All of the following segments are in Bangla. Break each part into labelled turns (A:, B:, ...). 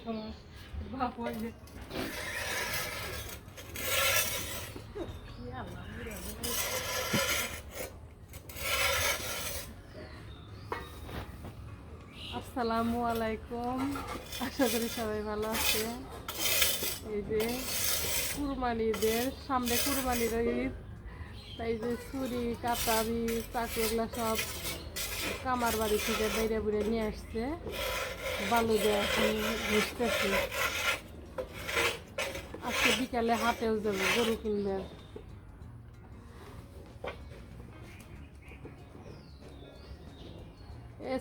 A: আসসালামু আলাইকুম, আশা করি সবাই ভালো আছে। এই যে কুরবানি ঈদের সামনে, কুরবানির ঈদ, তাই যে ছুরি কাটারি চাকু এগুলো সব কামার বাড়ি থেকে বাইরে বুড়ে নিয়ে আসছে। বালু দিয়ে এখন ঘুষতেছে। আজকে বিকালে হাটেও যাবো গরু কিনবে।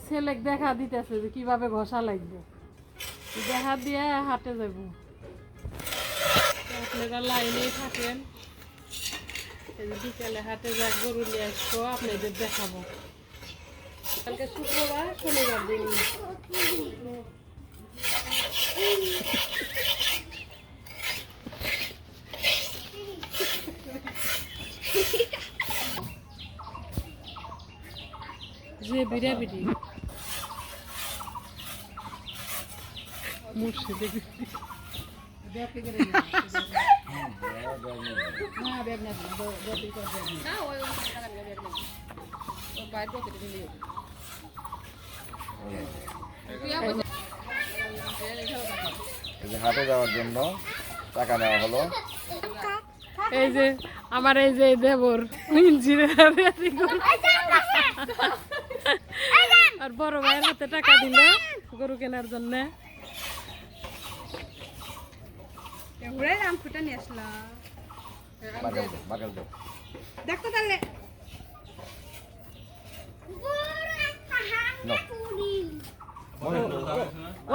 A: ছেলে দেখা দিতেছে যে কিভাবে ঘষা লাগবে, দেখা দিয়ে হাটে যাব। আপনারা লাইনেই থাকেন। বিকালে হাটে যা গরু নিয়ে আসবো, আপনাদের দেখাবো। কালকে শুক্রবার, শনিবার দিন। যে বিড়া বিড়ি মুর্শিদে
B: হাটে যাওয়ার জন্য টাকা নেওয়া হলো।
A: এই যে আমার এই যে দেবর আর বড় ভাইয়ের হাতে টাকা দিল গরু কেনার জন্য।
C: দেখো তাহলে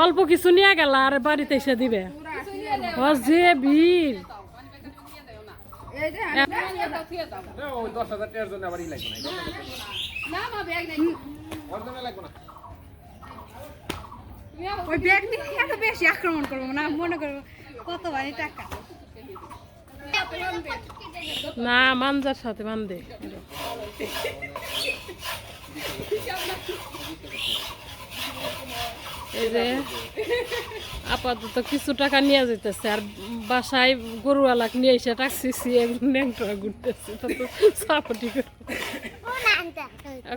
A: অল্প কিছু নিয়ে গেল আর বাড়িতে এসে দিবে। যে ভিড়,
C: ওই ব্যাগ নিয়ে এত বেশি আক্রমণ করবো না, মনে করবো কত ভারী টাকা।
A: না মানজার সাথে বান্ধে। এই যে আপাতত কিছু টাকা নিয়ে যেতেছে, আর বাসায় গরুওয়ালাক নিয়ে এসে টাকছি ন্যাংটা ঘুরতেছে। সাপটি করে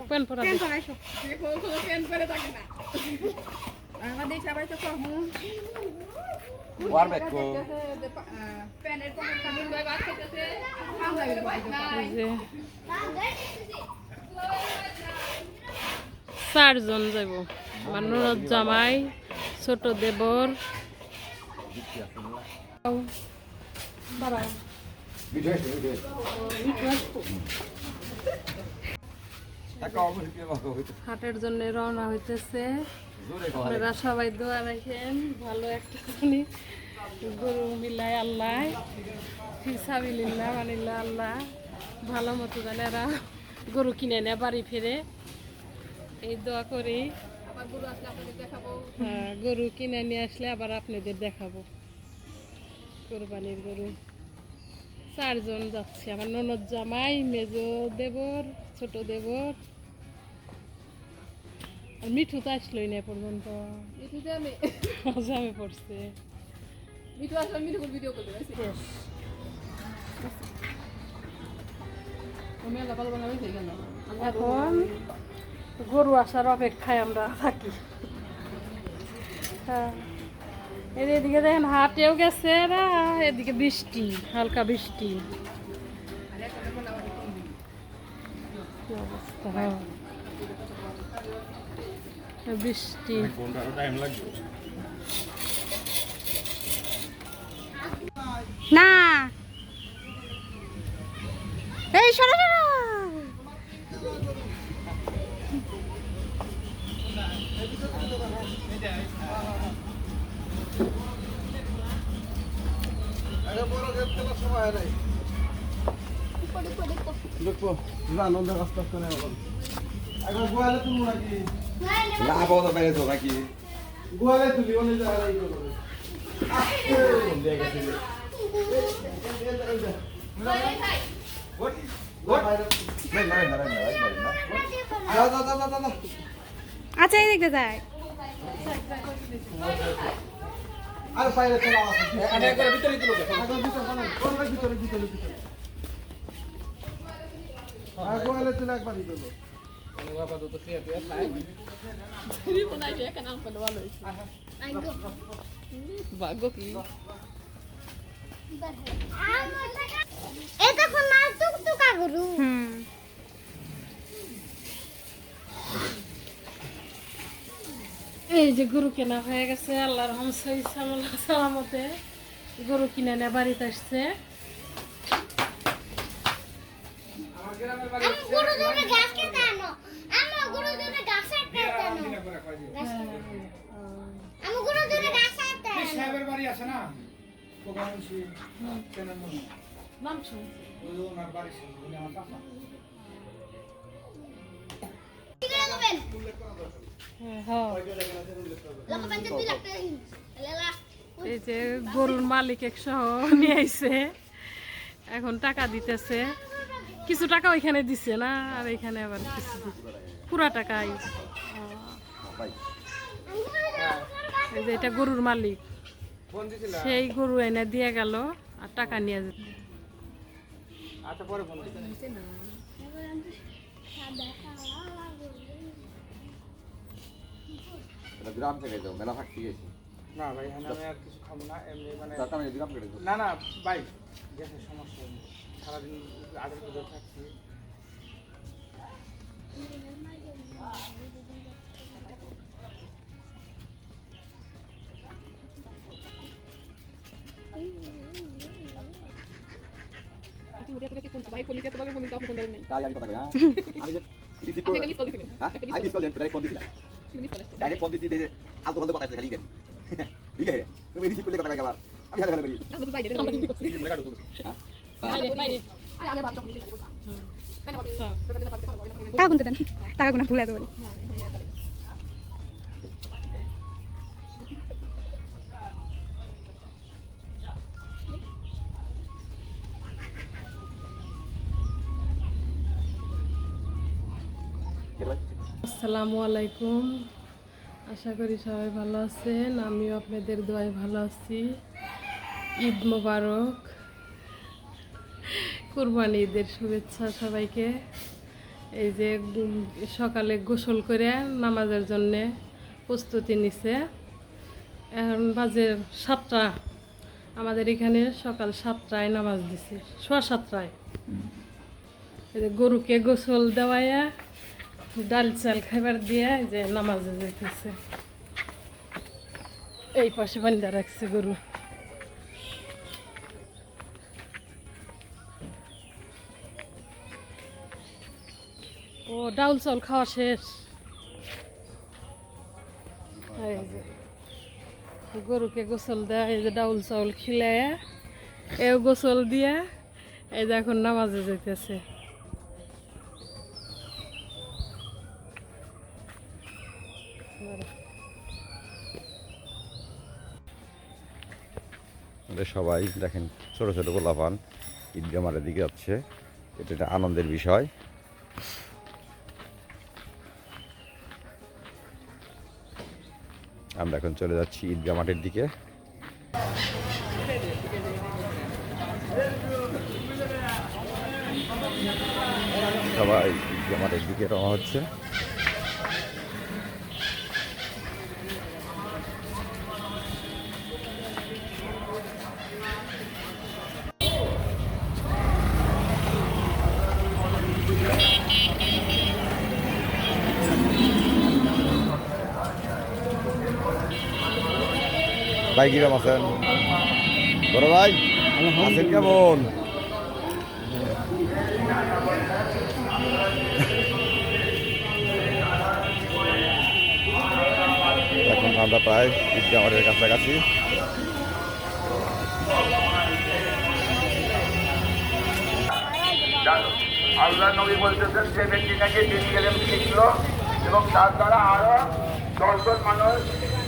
A: প্যান্ট পরা চারজন যাব। আমার ননদ জামাই, ছোট দেবর। হাটের জন্য রওনা হইতেছে। আপনারা সবাই দোয়া রাখেন, ভালো একটা গরু মিলাই আল্লাহ ফিসাবিল্লাহ মানিল্লাহ আল্লাহ ভালো মতো জানে এরা গরু কিনে নেয় বাড়ি ফিরে। এই দোয়া করি। হ্যাঁ, গরু কিনে নিয়ে আসলে আবার আপনাদের দেখাবো। কোরবানির গরু চারজন যাচ্ছে। আমার ননদ জামাই, মেজ দেবর, ছোট দেবর। আর মিঠু তো আসলোই না পর্যন্ত, জামে পড়ছে। এখন গরু আসার অপেক্ষায় আমরা থাকি। হ্যাঁ, এদিকে দেখেন হাটেও গেছে না, এদিকে বৃষ্টি, হালকা বৃষ্টি অবস্থা। বৃষ্টি
C: না এই সরো সরো।
B: দেখো না নন্দা রাস্তা করে এখন গোয়ালে তুলবো নাকি? না আপাতত বাইরে তো নাকি গোয়ালে তুলি অন্য জায়গায় করবে।
C: আচ্ছা এই দেখতে যাই।
B: আর বাইরে চলে আসো
D: আমি একবার ভিতরে তুলো
B: আগে ভিতরে বলেন কোন ভিতরে ভিতরে ভিতরে আর গোয়ালে তুলে একবারই দেবো
D: বাবা তো খেয়ে দিয়ে নাই
A: ভাগ্য কি
E: এটা কোন না টুকটুকা গরু
A: এই যে গরু কেনা হয়ে গেছে আল্লাহর সালামতে গরু কিনে নিয়ে বাড়িতে আসছে।
E: আমি গরু দুটো গাছ কেটে আনো আমি গরু দুটো গাছ কেটে আনো আমি গরু দুটো গাছ কেটে আনো
D: সাহেবের বাড়ি আছে না প্রোগ্রামসি চ্যানেল
A: নাম শুন
D: ওই ওনার বাড়ি ছিল উনি আমার কাকা
E: কি করে নেবেন
A: হ্যাঁ
E: লম্বা পেন্সিল 2 লাখ টাকা লেলা
A: এই যে গরুর মালিক একসহ নিয়ে আইছে, এখন টাকা দিতেছে। কিছু টাকা ওইখানে দিছে না, আর এখানে আবার কিছু পুরা টাকাই। এই যে এটা গরুর মালিক,
D: ফোন দিছিল
A: সেই গরু এনে দিয়ে গেল আর টাকা নিয়ে যেত।
D: আচ্ছা পরে ফোন দিছিল
B: এটা গ্রাম থেকে যাও মেলা ফাঁক ঠিক আছে
D: না ভাই আমি আর কিছু খাবো না এমনি মানে
B: তার মানে গ্রাম কেটে
D: না না ভাই গ্যাসের সমস্যা সারাদিন আগের ভিতরে থাকছি
B: তাই আমি কথা কই আমি যে রিসিভ করে হ্যাঁ আমি মিস কল দেন ডাইরেক্ট ফোন দিছিলাম ডাইরেক্ট ফোন দিছি আলতো বলতে কথা খালি কেন ঠিক আছে তুমি রিসিভ করলে কথা কই আবার আমি হাতে বলি
C: টাকা গুনতে দেন, টাকা গুনা ভুলে দেবেন।
A: আসসালামু আলাইকুম, আশা করি সবাই ভালো আছেন। আমিও আপনাদের দোয়ায় ভালো আছি। ঈদ মোবারক, কুরবানি ঈদের শুভেচ্ছা সবাইকে। এই যে সকালে গোসল করে নামাজের জন্যে প্রস্তুতি নিছে। এখন বাজে 7টা, আমাদের এখানে সকাল 7টায় নামাজ দিছে, 7:15। এই যে গরুকে গোসল দেওয়াইয়া ডাল চাল খাবার দিয়ে যে নামাজে যেতেছে। এই পাশে বান্ধা রাখছে গরু। ও ডাউল চাউল খাওয়া শেষ। এই যে গরুকে গোসল দেয়, এই যে ডাউল চাউল খিলাইয়া এও গোসল দিয়া এই যে এখন নামাজে যেতেছে।
F: সবাই দেখেন ছোট ছোট গোলাপান ঈদগাহ মাঠের দিকে যাচ্ছে, এটা একটা আনন্দের বিষয়। আমরা এখন চলে যাচ্ছি ঈদগাহ মাঠের দিকে। সবাই ঈদগাহ মাঠের দিকে রওনা হচ্ছে। ভাই কিরম আছেন? বড় ভাই আছেন কেমন? এখন আমরা প্রায় ঈদগাহ মাঠের কাছাকাছি।
G: আল্লাহ নবী বলতেছেন যে ব্যক্তি নাকি দিন গেলেন শিখলো এবং তার দ্বারা আরো 10 জন মানুষ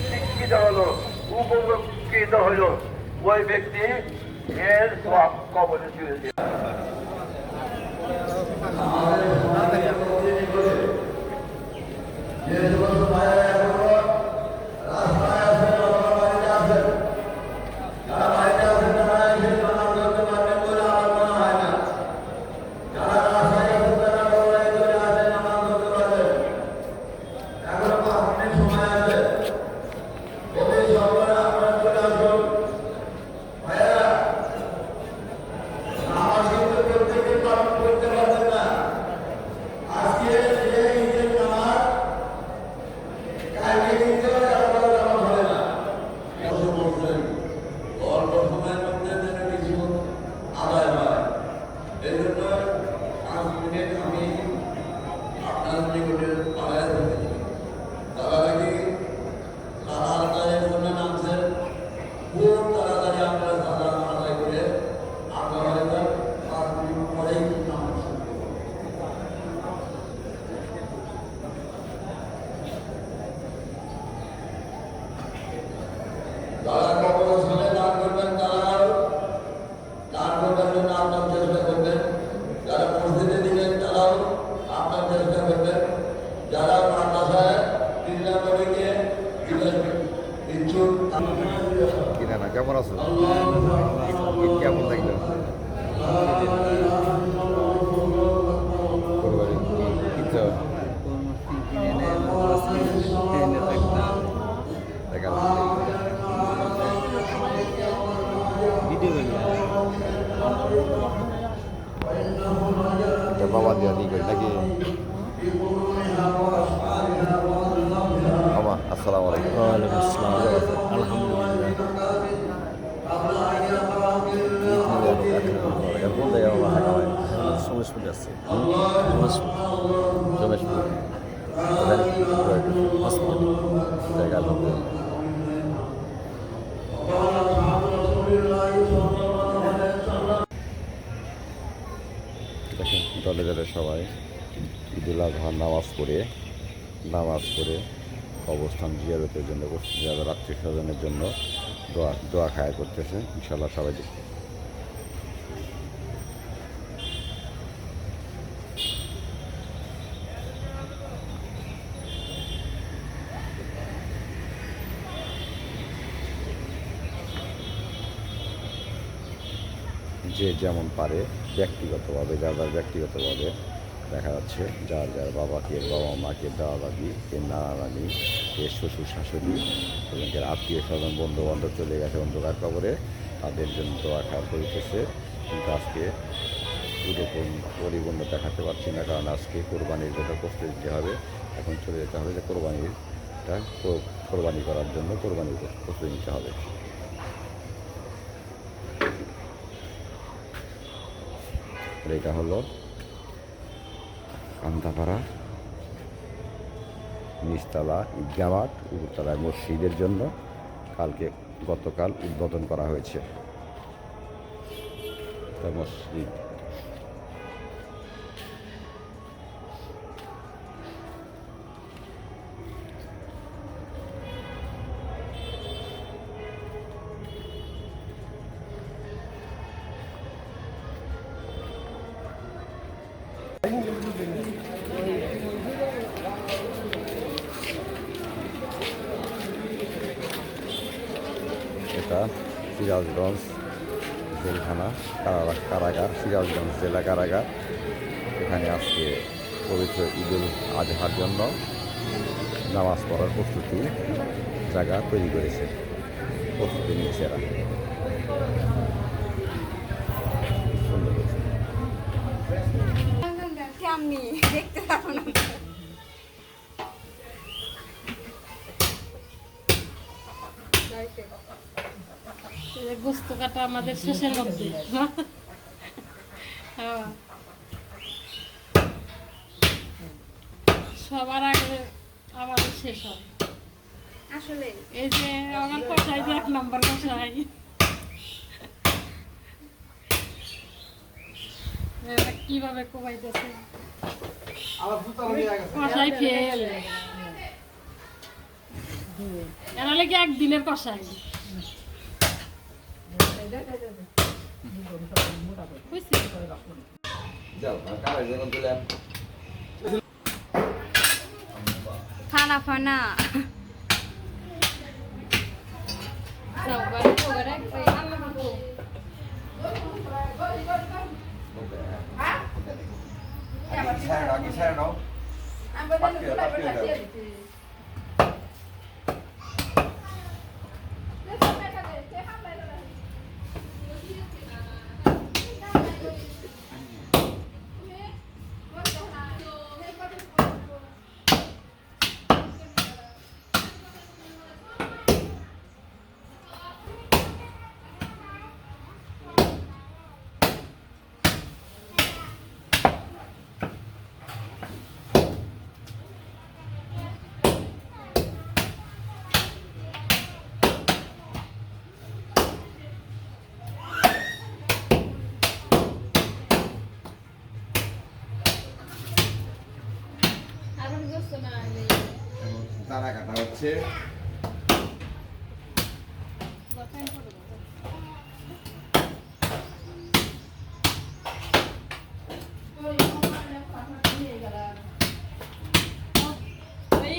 G: শিক্ষিত হলো, উপকৃত হলো, ওই ব্যক্তি এর সব কবরে চলে
F: কেমন আছো? ঈদ কেমন লাগলো? কোরবানি কিনছো? দেখ, এটা বাবা দেওয়া দিয়ে করি নাকি? বাবা আসসালামু আলাইকুম।
H: ওয়ালাইকুম আসসালাম। আলহামদুলিল্লাহ।
F: কোন জায়গায় বাবা থাকা হয়?
H: সমাজপুরে আছে।
F: জমেশপুর জায়গা দেখেন দলে দলে সবাই ঈদুল আজহার নামাজ পড়ে অবস্থান জিয়ারতের জন্য যাদের আত্মীয় স্বজনের জন্য দোয়া খায়া করতেছে। ইনশাল্লাহ সবাই যে যেমন পারে ব্যক্তিগতভাবে ব্যক্তিগতভাবে দেখা যাচ্ছে যার বাবা মা কে দাদা দাদি কে নানা নানি কে শ্বশুর শাশুড়ি এবং যার আত্মীয় স্বজন বন্ধু বান্ধব চলে গেছে অন্ধকার কবরে তাদের জন্য দোয়া খাওয়া করিতেছে। কিন্তু আজকে পরিপূর্ণ দেখাতে পারছি না, কারণ আজকে কোরবানির জন্য প্রস্তুতি দিতে হবে। এখন চলে যেতে হবে যে কোরবানি করার জন্য কোরবানির প্রস্তুতি নিতে হবে। এটা হলো কান্দাপাড়া নিচতলা ঈদগাহ মাঠ, উপরতলায় মসজিদের জন্য গতকাল উদ্বোধন করা হয়েছে মসজিদ। এটা সিরাজগঞ্জ জেলখানা কারাগার, সিরাজগঞ্জ জেলা কারাগার। এখানে আজকে পবিত্র ঈদুল আজহার জন্য নামাজ পড়ার প্রস্তুতি জায়গা তৈরি করেছে, প্রস্তুতি নিচ্ছে এরা।
C: কেমনি দেখতে পাবো না।
A: গোস্ত কাটা আমাদের শেষের মধ্যে। হ্যাঁ, সবার আগে আমাদের শেষ হয়।
C: আসলে
A: এই যে আমার কষাই যে 1 নম্বর কষাই, কিভাবে কমাইতেছে কষাই ফেল এরা লেগে একদিনের কষাই বুঝছি।
C: ফানা ফানা
B: দানা কাটা হচ্ছে।
A: এই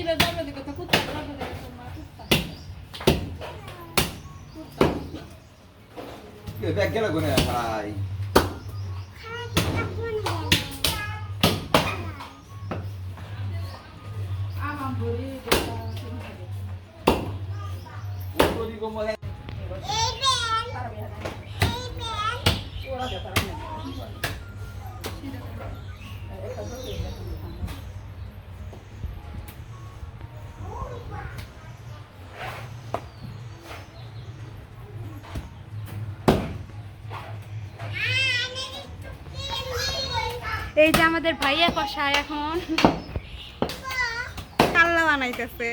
B: ব্যাগ গেল কোনে ভাই
C: এই যে আমাদের ভাইয়া কষায় এখন কাল্লা বানাইতেছে।